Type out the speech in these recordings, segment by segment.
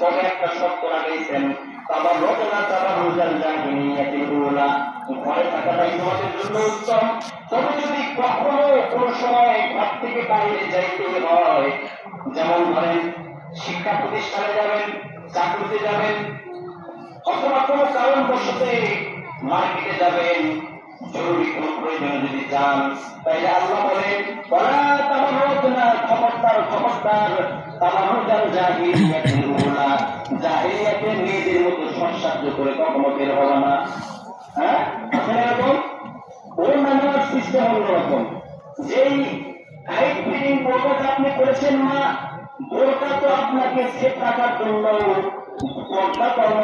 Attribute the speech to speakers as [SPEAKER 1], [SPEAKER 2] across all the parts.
[SPEAKER 1] তবে একটা শর্ত লাগাইছেন, তারপর রচনা তারপর রোজার জাহিলিয়াতিল উলা, ঘরে থাকাটাই তোমাদের জন্য উত্তম। তবে যদি কখনো কোনো সময় ঘর থেকে বাইরে যাইতে হয়, যেমন ধরেন শিক্ষা প্রতিষ্ঠানে যাবেন, চাকরিতে যাবেন, অথবা কোনো কারণবশত মার্কেটে যাবেন, জরুরি কোন প্রয়োজনে যদি যান, তাইলে আল্লাহ বলেন জাহিলিয়াতের মেয়েদের মতো সৎসাহায্য করে কখনো বের হবে না। হ্যাঁ, এরকম ওর নামাজ সিস্টেম অন্যরকম। যেই হাইট ফিটিং বোরকাটা আপনি করেছেন না, বোরকা তো আপনাকে সেফ রাখার জন্য, বোরকা কর্ম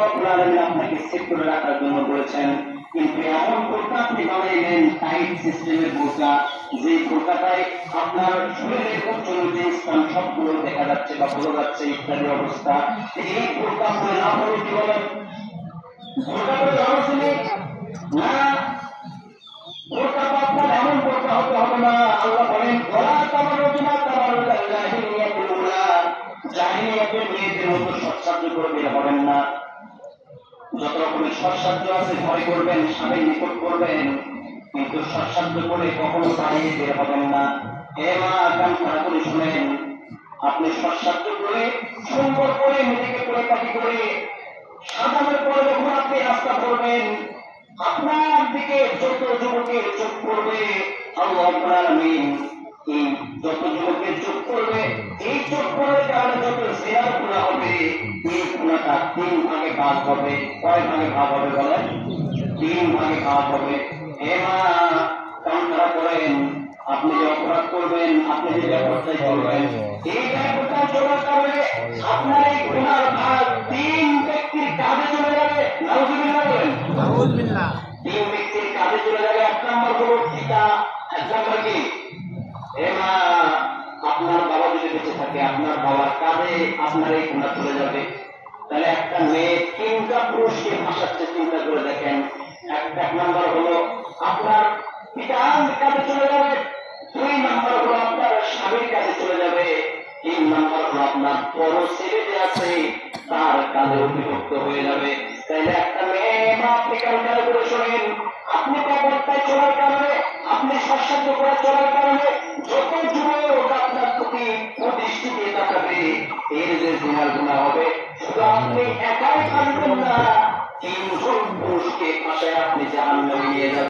[SPEAKER 1] আপনাকে সেফ করে রাখার জন্য বলেছেন, কিন্তু এমন বোরকা আপনি বানাইলেন টাইট সিস্টেমের বোরকা, যে বোরকাটায় আপনার শরীরের উচ্চনীতি স্থান সবগুলো দেখা যাচ্ছে বা বোঝা যাচ্ছে ইত্যাদি অবস্থা। এই বোরকা আপনি না বলে কি বলেন? বোরকা করে জানাচ্ছেন না, বোরকা তো আপনার এমন বোরকা হতে হবে না। আল্লাহ বলেন জাহিলিয়াতের মেয়েদের মতো সৎসাহায্য করে বের হবেন না। যত রকমের সৎসাহায্য আছে ঘরে করবেন, স্বামীর নিকট করবেন, কিন্তু সৎসাহায্য করে কখনো দাঁড়িয়ে বের হবেন না। হে মা, কান খারাপ করে শুনেন, আপনি সৎসাহায্য করে সুন্দর করে নিজেকে পরিপাটি করে সাজানোর পরে যখন আপনি রাস্তা করবেন, আপনার দিকে যত যুবকের চোখ পড়বে, আল্লাহ রাব্বুল আলামিন এই যত যুবকের চোখ পড়বে, এই চোখ পড়ার কারণে যত জিনার গুনাহ হবে, এই গুনাহটা 3 ভাগে ভাগ হবে। কয় ভাগে ভাগ হবে বলেন? 3 ভাগে ভাগ হবে। হে মা, কান খারাপ করেন, আপনি যে অপরাধ করবেন, আপনি যে ব্যবস্থায় চলবেন, এই ব্যবস্থায় চলার কারণে আপনার এই গুনার ভাগ 3 ব্যক্তির কাঁধে চলে যাবে। নাউযুবিল্লাহ বলেন। নাউযুবিল্লাহ। 3 ব্যক্তির কাঁধে চলে যাবে। 1 নম্বর হলো পিতা, 1 নম্বর কি? হে মা, আপনার বাবা যদি বেঁচে থাকে, আপনার বাবার কাঁধে আপনার এই গুনাহ চলে যাবে। তাহলে একটা মেয়ে 3টা পুরুষকে ভাসাচ্ছে, চিন্তা করে দেখেন। 1 নম্বর হলো আপনার পিতার কাছে চলে যাবে, 2 নম্বর হলো আপনার স্বামীর কাছে চলে যাবে, 3 নম্বর হলো আপনার বড় ছেলে যে আছে তার কাছে অভিভুক্ত হয়ে যাবে। তাইলে একটা মেয়ে মা, আপনি কালকার করে শোনেন, আপনি ব্যবস্থায় চলার কারণে, আপনি সৎসাহায্য করে চলার কারণে যত যুবক আপনার প্রতি দৃষ্টি দিয়ে তাকাবে, এর যে জিনার গুনাহ হবে, শুধু আপনি একাই থাকবেন না, 3 জন পুরুষকে পাশে আপনি জাহান্নামে নিয়ে যাবেন।